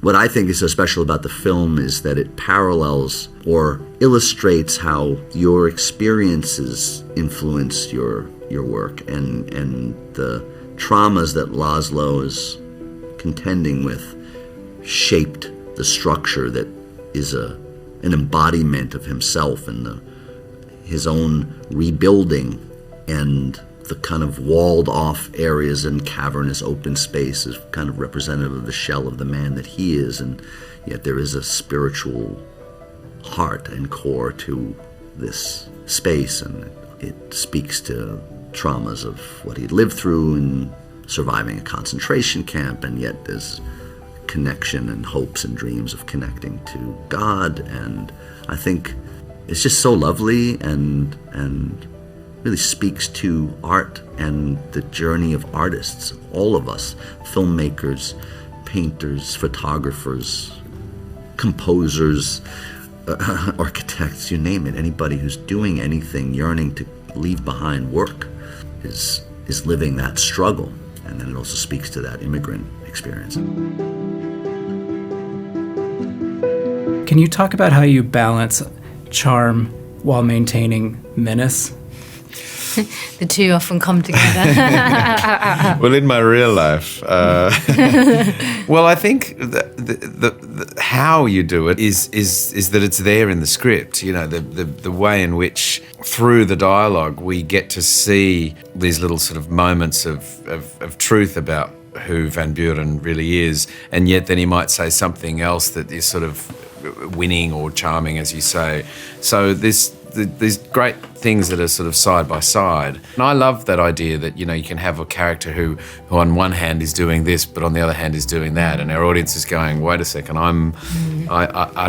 what I think is so special about the film is that it parallels or illustrates how your experiences influence your work, and the traumas that Laszlo is contending with shaped the structure that is an embodiment of himself and his own rebuilding, and the kind of walled off areas and cavernous open space is kind of representative of the shell of the man that he is, and yet there is a spiritual heart and core to this space, and it speaks to traumas of what he lived through in surviving a concentration camp, and yet there's connection and hopes and dreams of connecting to God. And I think it's just so lovely and really speaks to art and the journey of artists, all of us, filmmakers, painters, photographers, composers, architects, you name it. Anybody who's doing anything, yearning to leave behind work is living that struggle. And then it also speaks to that immigrant experience. Can you talk about how you balance charm while maintaining menace? The two often come together. Well, in my real life, well, I think the how you do it is that it's there in the script. You know, the way in which through the dialogue we get to see these little sort of moments of truth about who Van Buren really is, and yet then he might say something else that is sort of winning or charming, as you say. So these great things that are sort of side by side. And I love that idea that, you know, you can have a character who on one hand is doing this, but on the other hand is doing that, and our audience is going, wait a second, I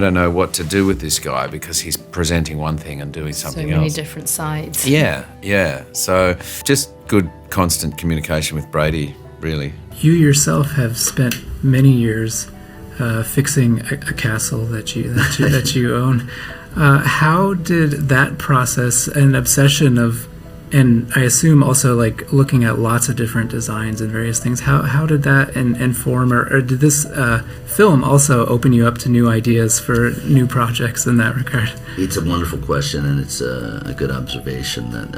don't know what to do with this guy because he's presenting one thing and doing something else. So many different sides. Yeah. So just good constant communication with Brady, really. You yourself have spent many years fixing a castle that you own. How did that process and obsession of, and I assume also like looking at lots of different designs and various things, how did that inform, or did this film also open you up to new ideas for new projects in that regard? It's a wonderful question, and it's a good observation that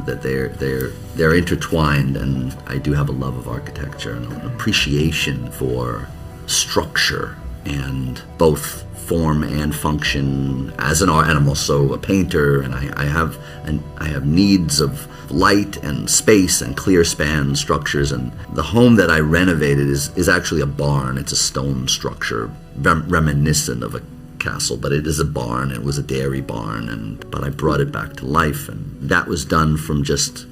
that they're intertwined, and I do have a love of architecture and an appreciation for structure and both form and function as an art, and I'm also a painter, and I have needs of light and space and clear span structures. And the home that I renovated is actually a barn. It's a stone structure reminiscent of a castle, but it is a barn. It was a dairy barn, but I brought it back to life, and that was done from just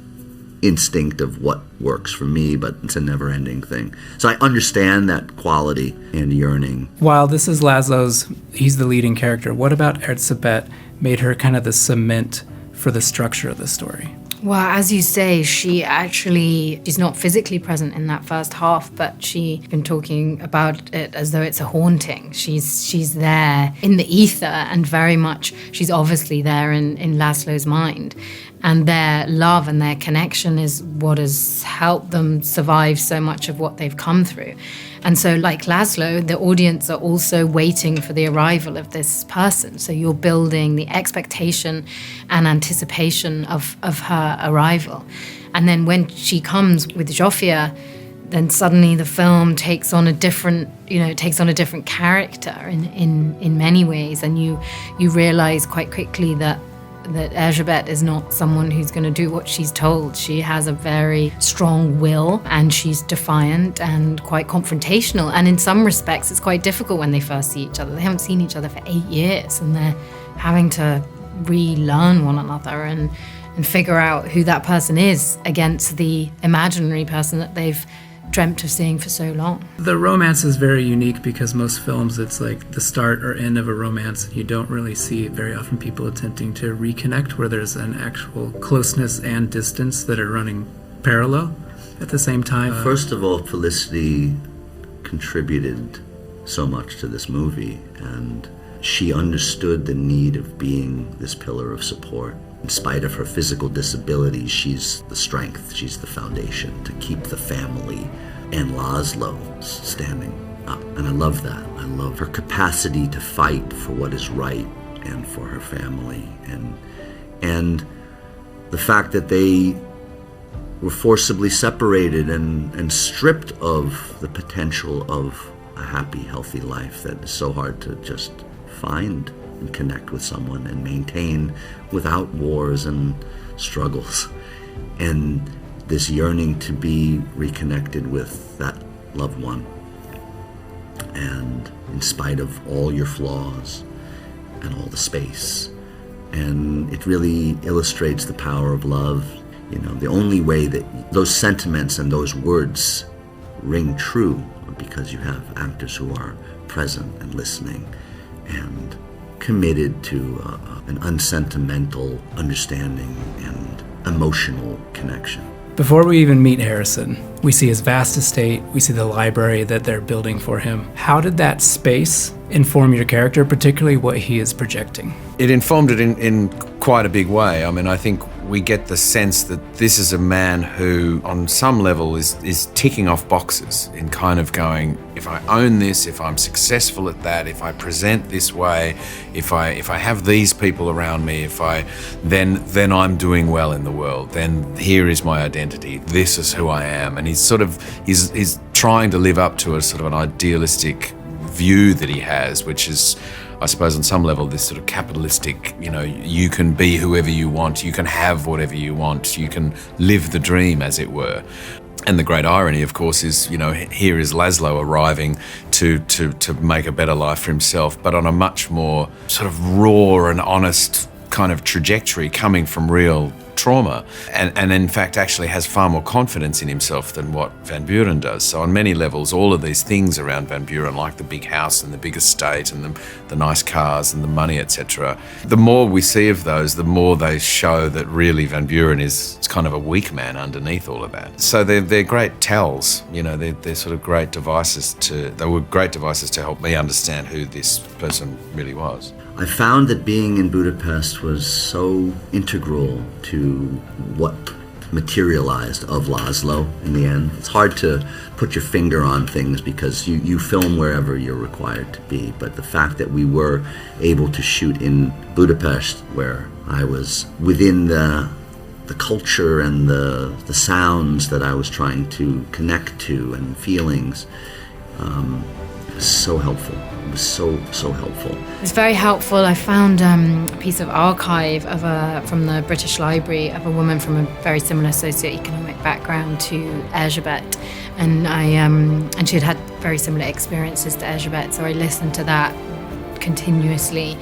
instinct of what works for me, but it's a never-ending thing. So I understand that quality and yearning. While this is Laszlo's, he's the leading character, what about Erzsébet made her kind of the cement for the structure of the story? Well, as you say, she's not physically present in that first half, but she's been talking about it as though it's a haunting. She's there in the ether, and very much she's obviously there in Laszlo's mind. And their love and their connection is what has helped them survive so much of what they've come through. And so, like Laszlo, the audience are also waiting for the arrival of this person. So you're building the expectation and anticipation of her arrival. And then when she comes with Zsófia, then suddenly the film takes on a different character in many ways. And you realize quite quickly that Erzsébet is not someone who's going to do what she's told. She has a very strong will, and she's defiant and quite confrontational. And in some respects, it's quite difficult when they first see each other. They haven't seen each other for 8 years, and they're having to relearn one another and figure out who that person is against the imaginary person that they've dreamt of seeing for so long. The romance is very unique because most films, it's like the start or end of a romance, and you don't really see very often people attempting to reconnect where there's an actual closeness and distance that are running parallel at the same time. First of all, Felicity contributed so much to this movie, and she understood the need of being this pillar of support. In spite of her physical disabilities, she's the strength, she's the foundation to keep the family and Laszlo standing up. And I love that. I love her capacity to fight for what is right and for her family. And the fact that they were forcibly separated and stripped of the potential of a happy, healthy life that is so hard to just find and connect with someone and maintain without wars and struggles. And this yearning to be reconnected with that loved one. And in spite of all your flaws and all the space. And it really illustrates the power of love. You know, the only way that those sentiments and those words ring true are because you have actors who are present and listening and committed to an unsentimental understanding and emotional connection. Before we even meet Harrison, we see his vast estate, we see the library that they're building for him. How did that space inform your character, particularly what he is projecting? It informed it in quite a big way. I mean, I think we get the sense that this is a man who, on some level, is ticking off boxes in kind of going, if I own this, if I'm successful at that, if I present this way, if I have these people around me, then I'm doing well in the world. Then here is my identity. This is who I am. And he's trying to live up to a sort of an idealistic view that he has, which is, I suppose, on some level, this sort of capitalistic, you can be whoever you want, you can have whatever you want, you can live the dream, as it were. And the great irony, of course, is, here is Laszlo arriving to make a better life for himself, but on a much more sort of raw and honest kind of trajectory, coming from real trauma, and in fact actually has far more confidence in himself than what Van Buren does. So on many levels, all of these things around Van Buren, like the big house and the big estate and the nice cars and the money, etc., the more we see of those, the more they show that really Van Buren is kind of a weak man underneath all of that. So they're great tells, they're sort of great devices they were great devices to help me understand who this person really was. I found that being in Budapest was so integral to what materialized of Laszlo in the end. It's hard to put your finger on things because you film wherever you're required to be, but the fact that we were able to shoot in Budapest, where I was within the culture and the sounds that I was trying to connect to and feelings, it was so helpful. It was so helpful. It's very helpful. I found a piece of archive from the British Library of a woman from a very similar socioeconomic background to Erzsébet, and she had very similar experiences to Erzsébet. So I listened to that continuously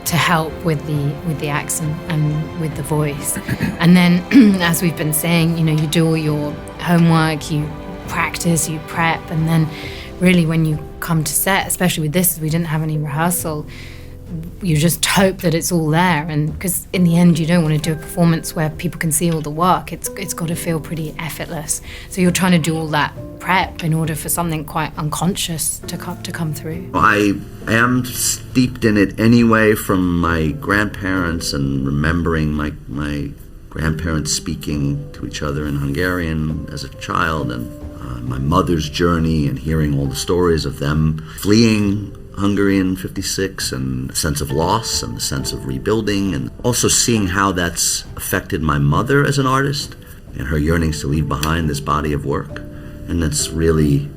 to help with the accent and with the voice. And then, as we've been saying, you do all your homework, you practice, you prep, and then really when you come to set, especially with this, we didn't have any rehearsal, you just hope that it's all there. And because in the end you don't want to do a performance where people can see all the work, it's got to feel pretty effortless. So you're trying to do all that prep in order for something quite unconscious to come through. I am steeped in it anyway from my grandparents and remembering my grandparents speaking to each other in Hungarian as a child, and my mother's journey and hearing all the stories of them fleeing Hungary in 56 and the sense of loss and the sense of rebuilding, and also seeing how that's affected my mother as an artist and her yearnings to leave behind this body of work. And that's really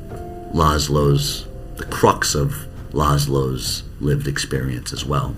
the crux of Laszlo's lived experience as well.